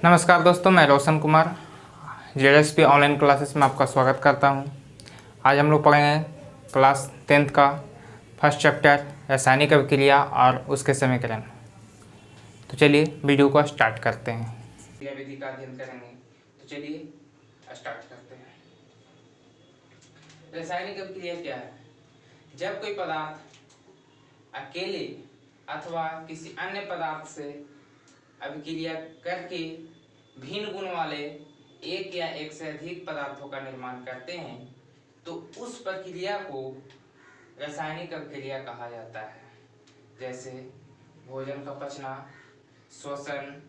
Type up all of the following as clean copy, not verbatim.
नमस्कार दोस्तों, मैं Roshan Kumar JSP online classes में आपका स्वागत करता हूं। आज हम लोग पढ़ेंगे क्लास 10th का फर्स्ट चैप्टर रासायनिक अभिक्रिया और उसके समीकरण। तो चलिए वीडियो को स्टार्ट करते हैं। क्रिया विधि का अध्ययन करेंगे, तो चलिए स्टार्ट करते हैं। रासायनिक अभिक्रिया क्या है? जब कोई पदार्थ अकेले अथवा किसी अन्य पदार्थ से अभिक्रिया करके भिन्न गुण वाले एक या एक से अधिक पदार्थों का निर्माण करते हैं तो उस प्रक्रिया को रासायनिक अभिक्रिया कहा जाता है। जैसे भोजन का पचना, श्वसन,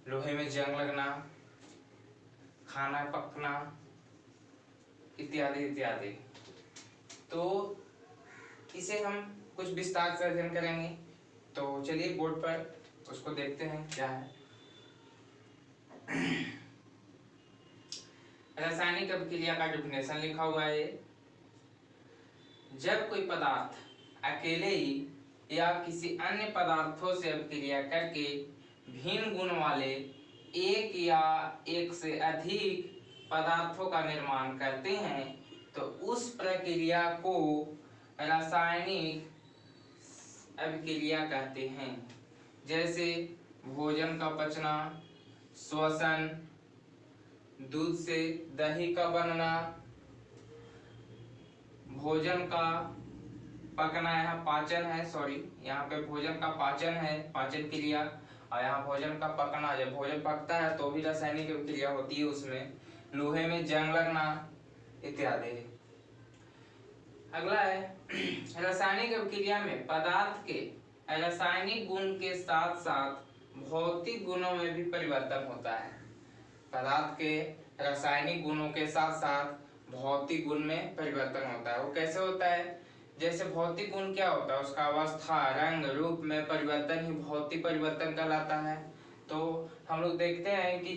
लोहे में जंग लगना, खाना पकना इत्यादि इत्यादि। तो इसे हम कुछ विस्तार से अध्ययन करेंगे। तो चलिए बोर्ड पर उसको देखते हैं क्या है। रासायनिक अभिक्रिया का डेफिनेशन लिखा हुआ है। जब कोई पदार्थ अकेले ही या किसी अन्य पदार्थों से अभिक्रिया करके भिन्न गुण वाले एक या एक से अधिक पदार्थों का निर्माण करते हैं तो उस प्रक्रिया को रासायनिक अभिक्रिया कहते हैं। जैसे भोजन का पचना, श्वसन, दूध से दही का बनना, भोजन का पकना, यहाँ पाचन है, यहाँ पे भोजन का पाचन है, पाचन क्रिया, और यहाँ भोजन का पकना, जब भोजन पकता है तो भी रासायनिक अभिक्रिया होती है उसमें, लोहे में जंग लगना इत्यादि। अगला है रासायनिक अभिक्रिया में पदार्थ के रासायनिक गुण के साथ साथ भौतिक गुणों में भी परिवर्तन होता है। पदार्थ के रासायनिक गुणों के साथ साथ भौतिक गुण में परिवर्तन होता है। वो कैसे होता है? जैसे भौतिक गुण क्या होता है? उसका अवस्था, रंग, रूप में परिवर्तन ही भौतिक परिवर्तन कहलाता है। तो हम लोग देखते हैं कि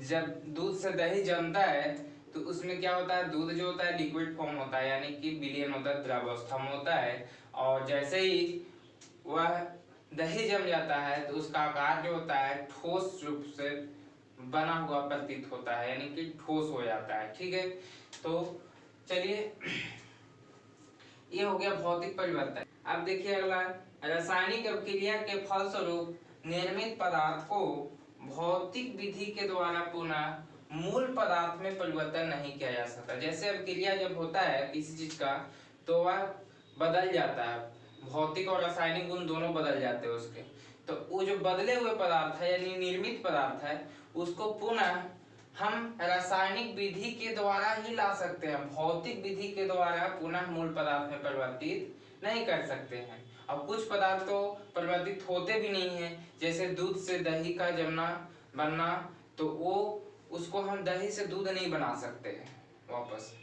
जब दूध से दही जमता है तो उसमें क्या होता है? दूध जो होता है लिक्विड फॉर्म होता है, यानी कि विलयन होता है, द्रवावस्था में होता है। और जैसे ही वह दही जम जाता है तो उसका आकार जो होता है ठोस रूप से बना हुआ प्रतीत होता है, यानी कि ठोस हो जाता है। ठीक है, तो चलिए ये हो गया भौतिक परिवर्तन। अब देखिए अगला, रासायनिक अभिक्रिया के फलस्वरूप निर्मित पदार्थ को भौतिक विधि के द्वारा पुनः मूल पदार्थ में परिवर्तन नहीं किया जा सकता। जैसे अभिक्रिया जब होता है किसी चीज का तो वह बदल जाता है, भौतिक और रासायनिक गुण दोनों बदल जाते हैं उसके। तो वो जो बदले हुए पदार्थ है यानी निर्मित पदार्थ है उसको पुनः हम रासायनिक विधि के द्वारा ही ला सकते हैं, भौतिक विधि के द्वारा पुनः मूल पदार्थ में परिवर्तित नहीं कर सकते हैं। अब कुछ पदार्थ तो परिवर्तित होते भी नहीं है, जैसे दूध से दही का जमना बनना, तो वो उसको हम दही से दूध नहीं बना सकते हैं वापस।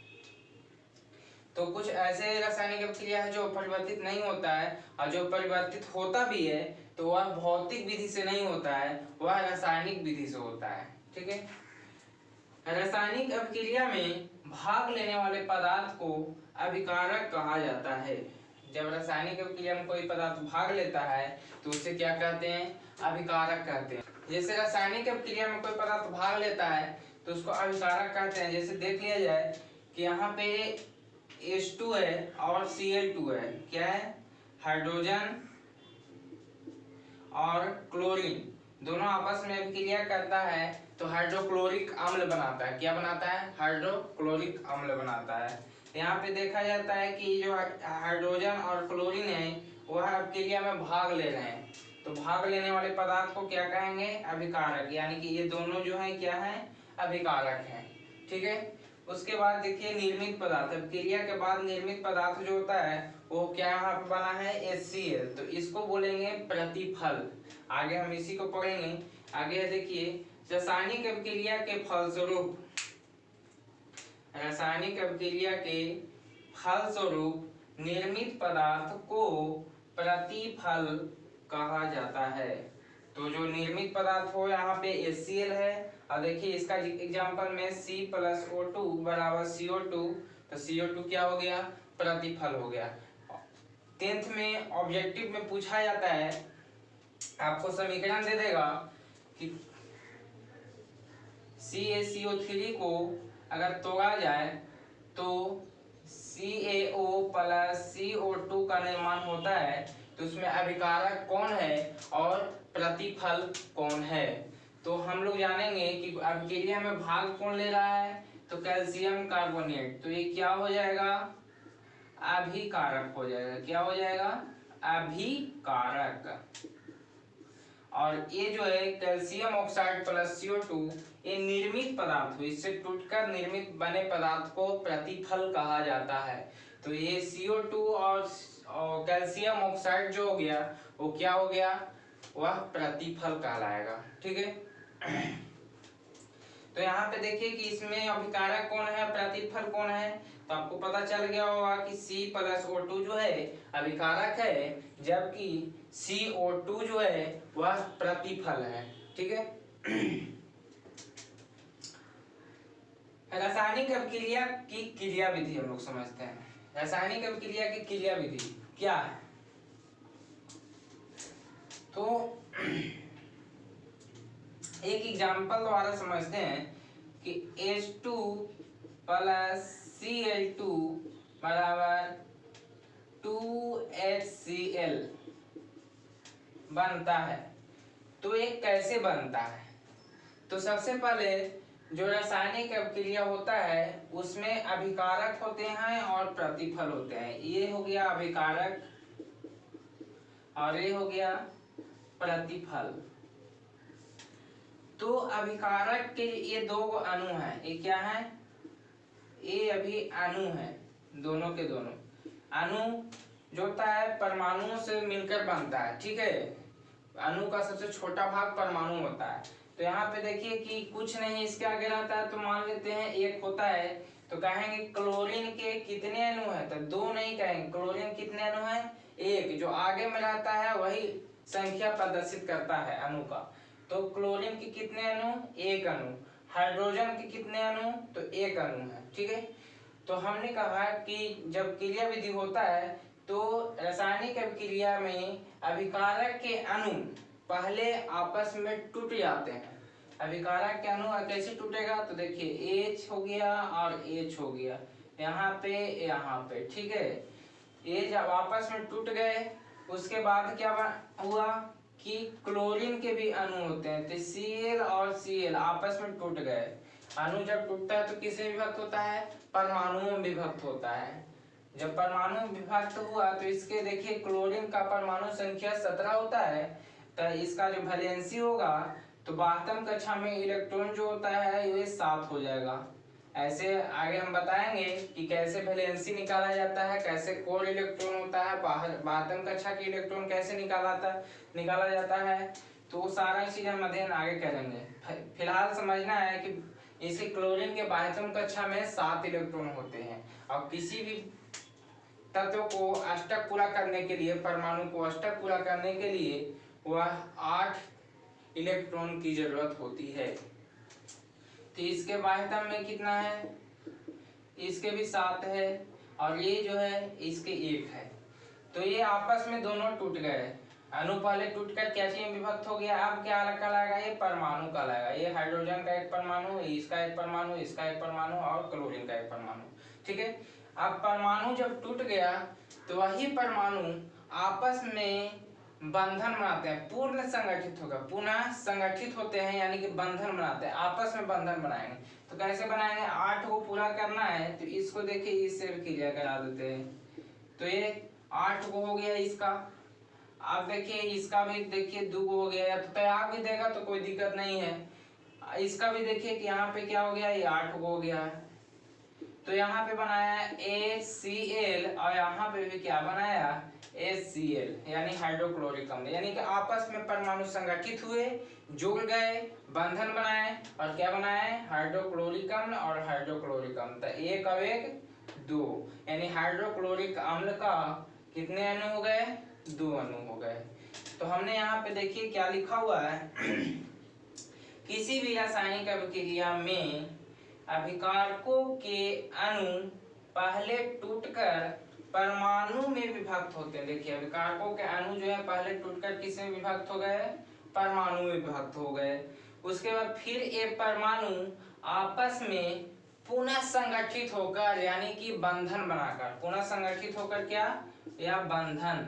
तो कुछ ऐसे रासायनिक अभिक्रिया है जो परिवर्तित नहीं होता है, और जो परिवर्तित होता भी है तो वह भौतिक विधि से नहीं होता है, वह रासायनिक विधि से होता है। ठीक है, रासायनिक अभिक्रिया में भाग लेने वाले पदार्थ को अभिकारक कहा जाता है। जब रासायनिक अभिक्रिया में कोई पदार्थ भाग लेता है तो उसे क्या कहते हैं? अभिकारक कहते हैं। जैसे रासायनिक अभिक्रिया में कोई पदार्थ भाग लेता है तो उसको अभिकारक कहते हैं। जैसे देख लिया जाए कि यहाँ पे H2 है और Cl2 है, क्या है? हाइड्रोजन और क्लोरीन दोनों आपस में अभिक्रिया करता है तो हाइड्रोक्लोरिक अम्ल बनाता है। क्या बनाता है? हाइड्रोक्लोरिक अम्ल बनाता है। यहाँ पे देखा जाता है कि जो हाइड्रोजन और क्लोरीन है वह अभिक्रिया में भाग ले रहे हैं, तो भाग लेने वाले पदार्थ को क्या कहेंगे? अभिकारक, यानी कि ये दोनों जो है क्या है? अभिकारक है। ठीक है, उसके बाद देखिए निर्मित पदार्थ, अभिक्रिया के बाद निर्मित पदार्थ जो होता है वो क्या यहाँ पे बना है? HCl, तो इसको बोलेंगे प्रतिफल। आगे हम इसी को पढ़ेंगे। आगे देखिए रासायनिक अभिक्रिया के फलस्वरूप, रासायनिक अभिक्रिया के फलस्वरूप निर्मित पदार्थ को प्रतिफल कहा जाता है। तो जो निर्मित पदार्थ हो यहाँ पे HCl है, और देखिए इसका एग्जांपल में C+O2 बराबर CO2, तो CO2 क्या हो गया? प्रतिफल हो गया। 10th में ऑब्जेक्टिव में पूछा जाता है आपको समीकरण दे देगा कि CaCO3 को अगर तोड़ा जाए तो CaO प्लस CO2 का निर्माण होता है, तो उसमें अभिकारक कौन है और प्रतिफल कौन है। तो हम लोग जानेंगे कि अभिक्रिया में भाग कौन ले रहा है, तो कैल्शियम कार्बोनेट, तो ये क्या हो जाएगा, अभिकारक हो जाएगा। क्या हो जाएगा, अभिकारक। और ये जो है कैल्शियम ऑक्साइड प्लस CO2 ये निर्मित पदार्थ, इससे टूटकर निर्मित बने पदार्थ को प्रतिफल कहा जाता है। तो ये CO2 और कैल्शियम ऑक्साइड जो हो गया वो क्या हो गया, वह प्रतिफल कहलाएगा। ठीक है। तो यहाँ पे देखिए कि इसमें अभिकारक कौन है, प्रतिफल कौन है, तो आपको पता चल गया होगा कि C प्लस O2 जो है अभिकारक है, जबकि CO2 जो है वह प्रतिफल है। ठीक है। रासायनिक अभिक्रिया की क्रिया विधि हम लोग समझते हैं। रासायनिक अभिक्रिया की क्रिया विधि क्या है, तो एक एग्जाम्पल द्वारा समझते हैं कि H2 प्लस Cl2 बराबर 2HCl बनता है। तो ये कैसे बनता है, तो सबसे पहले जो रासायनिक अभिक्रिया होता है उसमें अभिकारक होते हैं और प्रतिफल होते हैं। ये हो गया अभिकारक और ये हो गया प्रतिफल। तो अभिकारक के ये दो अणु हैं, ये क्या है, ये अभी अणु है, दोनों के दोनों। अणु जो होता है परमाणुओं से मिलकर बनता है। ठीक है, अणु का सबसे छोटा भाग परमाणु होता है। तो यहाँ पे देखिए कि कुछ नहीं इसके आगे रहता है, तो मान लेते हैं एक होता है, तो कहेंगे क्लोरीन के कितने अणु है, तो दो नहीं कहेंगे, क्लोरीन कितने अणु है, एक। जो आगे में रहता है वही संख्या प्रदर्शित करता है अणु का। तो क्लोरीन के कितने अणु, एक अणु। हाइड्रोजन के कितने अणु, तो एक अणु है। ठीक है। तो हमने कहा कि जब क्रिया विधि होता है तो रासायनिक अभिक्रिया में अभिकारक के अणु पहले आपस में टूट जाते हैं। अभिकारक के अणु कैसे टूटेगा, तो देखिए H हो गया और H हो गया, यहाँ पे। ठीक है, ये जब आपस में टूट गए उसके बाद क्या हुआ कि क्लोरीन के भी अणु होते हैं, तो Cl और Cl आपस में टूट गए। अणु जब टूटता है तो किसमें विभक्त होता है, परमाणुओं में विभक्त होता है। जब परमाणु विभक्त हुआ तो इसके देखिए क्लोरीन का परमाणु संख्या 17 होता है, तो इसका जो वैलेंसी होगा तो बाह्यतम कक्षा में इलेक्ट्रॉन जो होता है ये 7 हो जाएगा। ऐसे आगे हम बताएंगे कि कैसे वैलेंसी निकाला जाता है, कैसे कोर इलेक्ट्रॉन होता है, बाह्यतम कक्षा के इलेक्ट्रॉन कैसे निकाला जाता है, तो सारा चीज हम अध्ययन आगे करेंगे। फिलहाल समझना है कि इसे क्लोरीन के बाह्यतम कक्षा में 7 इलेक्ट्रॉन होते हैं, और किसी भी तत्व को अष्टक पूरा करने के लिए, परमाणु को अष्टक पूरा करने के लिए वह 8 इलेक्ट्रॉन की जरूरत होती है। तो इसके बाह्यतम में कितना है, इसके भी 7 है, और ये जो है इसके 1 है। तो ये आपस में दोनों टूट गए। अणु पहले टूटकर क्या चीज में विभक्त हो गया, अब क्या कहलाएगा, ये परमाणु कहलाएगा। ये हाइड्रोजन का एक परमाणु, इसका एक परमाणु, इसका एक परमाणु और क्लोरीन का एक परमाणु। ठीक है। अब परमाणु जब टूट गया तो वही परमाणु आपस में बंधन बनाते हैं, पूर्ण संगठित होगा, पुनः संगठित होते हैं, यानी कि बंधन बनाते हैं, आपस में बंधन बनाएंगे। तो कैसे बनाएंगे, 8 को पूरा करना है तो इसको देखिए इससे क्रिया करा देते हैं। तो ये 8 को हो गया इसका। आप देखिए इसका भी देखिए 2 हो गया, या तो त्याग भी देगा तो कोई दिक्कत नहीं है। इसका भी देखिए कि यहाँ पे क्या हो गया, ये 8 हो गया है। तो यहाँ पे बनाया HCl और यहाँ पे भी क्या बनाया, HCl, यानी हाइड्रोक्लोरिक अम्ल। यानी कि आपस में परमाणु संगठित हुए, जुड़ गए, बंधन बनाए, और क्या बनाए, हाइड्रोक्लोरिक अम्ल और हाइड्रोक्लोरिक अम्ल। तो एक और एक 2, यानी हाइड्रोक्लोरिक अम्ल का कितने अणु हो गए, 2 अणु हो गए। तो हमने यहाँ पे देखिए क्या लिखा हुआ है, किसी भी रासायनिक अभिक्रिया में अभिकारकों के अणु पहले टूटकर परमाणु में विभक्त होते हैं। देखिए अभी कारकों के अणु जो है पहले टूटकर किस में विभक्त हो गए, परमाणु में विभक्त हो गए। उसके बाद फिर ये परमाणु आपस में पुनः संगठित होकर यानी कि बंधन बनाकर, पुनः संगठित होकर क्या, या बंधन,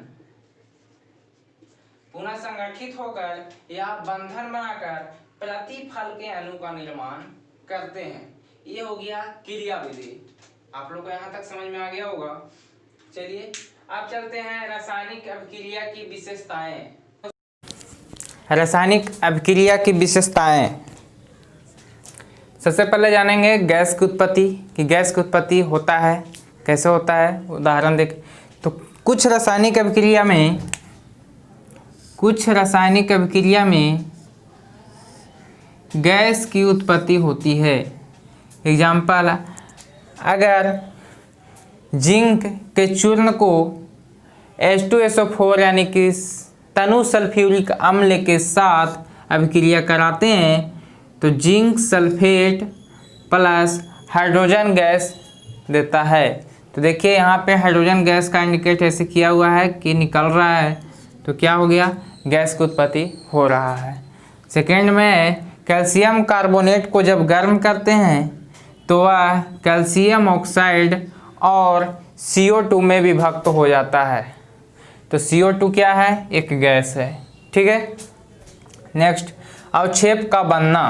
पुनः संगठित होकर या बंधन बनाकर प्रतिफल के अणु का निर्माण करते हैं। ये हो गया क्रिया विधि। आप लोग को यहाँ तक समझ में आ गया होगा। चलिए अब चलते हैं रासायनिक अभिक्रिया की विशेषताएं। रासायनिक अभिक्रिया की विशेषताएं, सबसे पहले जानेंगे गैस की उत्पत्ति, कि गैस की उत्पत्ति होता है कैसे होता है। उदाहरण देख तो कुछ रासायनिक अभिक्रिया में गैस की उत्पत्ति होती है। एग्जाम्पल, अगर जिंक के चूर्ण को H2SO4 यानी कि तनु सल्फ्यूरिक अम्ल के साथ अभिक्रिया कराते हैं तो zinc sulphate plus hydrogen gas देता है। तो देखिए यहाँ पे हाइड्रोजन गैस का इंडिकेट ऐसे किया हुआ है कि निकल रहा है, तो क्या हो गया, गैस की उत्पत्ति हो रहा है। सेकेंड में कैल्शियम कार्बोनेट को जब गर्म करते हैं तो वह कैल्शियम ऑक्साइड और CO2 में विभक्त हो जाता है। तो CO2 क्या है, एक गैस है। ठीक है। नेक्स्ट, अवक्षेप का बनना।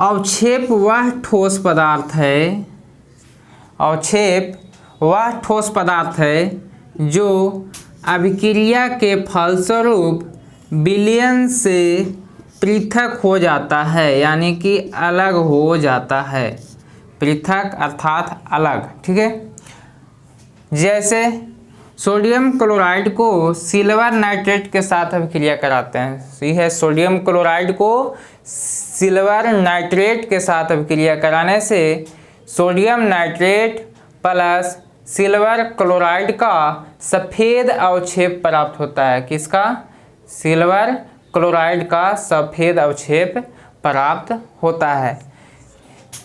अवक्षेप वह ठोस पदार्थ है, अवक्षेप वह ठोस पदार्थ है जो अभिक्रिया के फलस्वरूप विलयन से पृथक हो जाता है, यानी कि अलग हो जाता है। पृथक अर्थात अलग। ठीक है। जैसे सोडियम क्लोराइड को सिल्वर नाइट्रेट के साथ अभिक्रिया कराते हैं। सही है, सोडियम क्लोराइड को सिल्वर नाइट्रेट के साथ अभिक्रिया कराने से sodium nitrate plus silver chloride का सफ़ेद अवक्षेप प्राप्त होता है। किसका, सिल्वर क्लोराइड का सफ़ेद अवक्षेप प्राप्त होता है।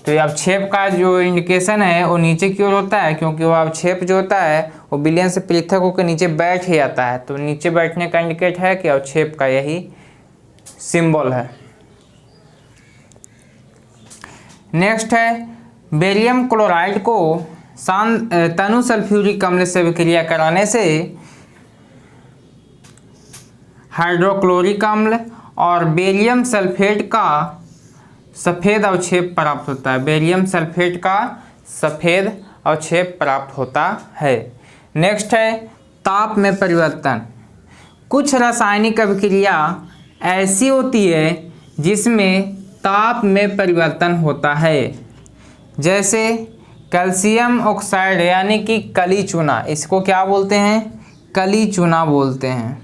तो ये अवक्षेप का जो इंडिकेशन है वो नीचे की ओर होता है, क्योंकि वो अवक्षेप जो होता है वो विलयन से पृथक होकर नीचे बैठ ही जाता है। तो नीचे बैठने का इंडिकेट है कि अवक्षेप का यही सिंबल है। नेक्स्ट है बेरियम क्लोराइड को तनु सल्फ्यूरिक अम्ल से अभिक्रिया कराने से हाइड्रोक्लोरिक अम्ल और बेरियम सल्फेट का सफ़ेद अवक्षेप प्राप्त होता है। बेरियम सल्फेट का सफ़ेद अवक्षेप प्राप्त होता है। नेक्स्ट है ताप में परिवर्तन। कुछ रासायनिक अभिक्रिया ऐसी होती है जिसमें ताप में परिवर्तन होता है। जैसे कैल्शियम ऑक्साइड यानी कि कली चूना, इसको क्या बोलते हैं, कली चूना बोलते हैं।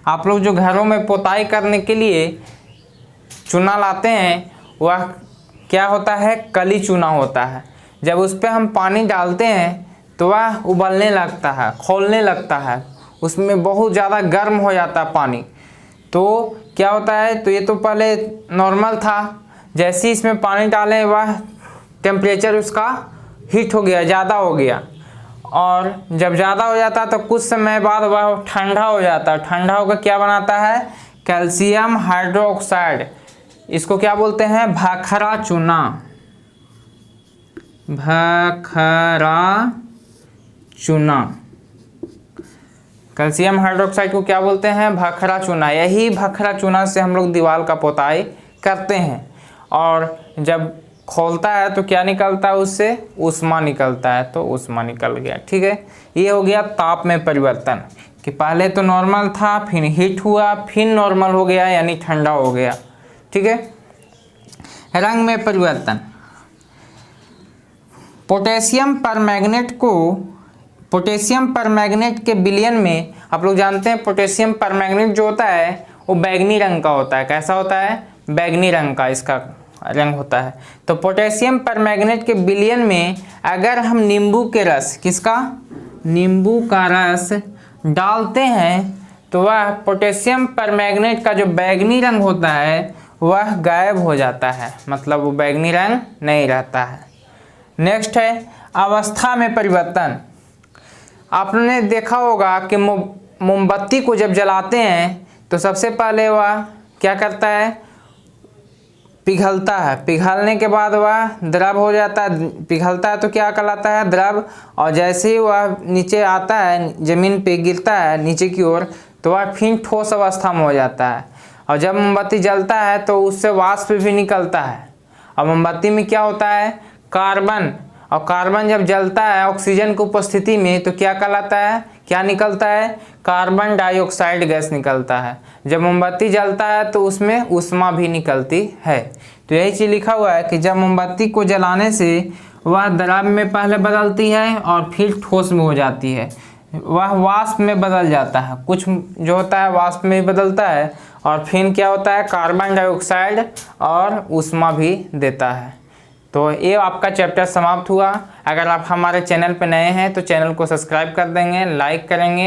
आप लोग जो घरों में पोताई करने के लिए चूना लाते हैं वह क्या होता है, कली चूना होता है। जब उस पर हम पानी डालते हैं तो वह उबलने लगता है, खौलने लगता है, उसमें बहुत ज़्यादा गर्म हो जाता है पानी। तो क्या होता है, तो ये तो पहले नॉर्मल था, जैसे ही इसमें पानी डालें वह टेम्परेचर उसका हीट हो गया, ज़्यादा हो गया, और जब ज़्यादा हो जाता है तो कुछ समय बाद वह ठंडा हो जाता है। ठंडा होकर क्या बनाता है, कैल्शियम हाइड्रोक्साइड, इसको क्या बोलते हैं, भाखरा चूना। भाखरा चूना, कैल्शियम हाइड्रोक्साइड को क्या बोलते हैं, भाखरा चूना। यही भाखरा चूना से हम लोग दीवार का पोताई करते हैं, और जब खोलता है तो क्या निकलता है, उससे ऊष्मा निकलता है, तो ऊष्मा निकल गया। ठीक है, ये हो गया ताप में परिवर्तन, कि पहले तो नॉर्मल था, फिर हीट हुआ, फिर नॉर्मल हो गया यानी ठंडा हो गया। ठीक है। रंग में परिवर्तन। पोटेशियम परमैंगनेट के विलयन में आप लोग जानते हैं पोटेशियम परमैंगनेट जो होता है वो बैगनी रंग का होता है। कैसा होता है, बैगनी रंग का इसका रंग होता है। तो पोटेशियम परमैंगनेट के विलयन में अगर हम नींबू के रस, किसका, नींबू का रस डालते हैं तो वह पोटेशियम परमैंगनेट का जो बैगनी रंग होता है वह गायब हो जाता है, मतलब वो बैगनी रंग नहीं रहता है। नेक्स्ट है अवस्था में परिवर्तन। आपने देखा होगा कि मोमबत्ती को जब जलाते हैं तो सबसे पहले वह क्या करता है, पिघलता है। पिघलने के बाद वह द्रव हो जाता है। पिघलता है तो क्या कहलाता है, द्रव। और जैसे ही वह नीचे आता है, ज़मीन पे गिरता है नीचे की ओर, तो वह फिर ठोस अवस्था में हो जाता है। और जब मोमबत्ती जलता है तो उससे वाष्प भी निकलता है। और मोमबत्ती में क्या होता है, कार्बन। और कार्बन जब जलता है ऑक्सीजन की उपस्थिति में तो क्या कहलाता है, क्या निकलता है, कार्बन डाइऑक्साइड गैस निकलता है। जब मोमबत्ती जलता है तो उसमें ऊष्मा भी निकलती है। तो यही चीज़ लिखा हुआ है कि जब मोमबत्ती को जलाने से वह द्रव में पहले बदलती है और फिर ठोस में हो जाती है। वह वाष्प में बदल जाता है, कुछ जो होता है वाष्प में बदलता है और फिर क्या होता है, कार्बन डाइऑक्साइड और ऊष्मा भी देता है। तो ये आपका चैप्टर समाप्त हुआ। अगर आप हमारे चैनल पर नए हैं तो चैनल को सब्सक्राइब कर देंगे, लाइक करेंगे।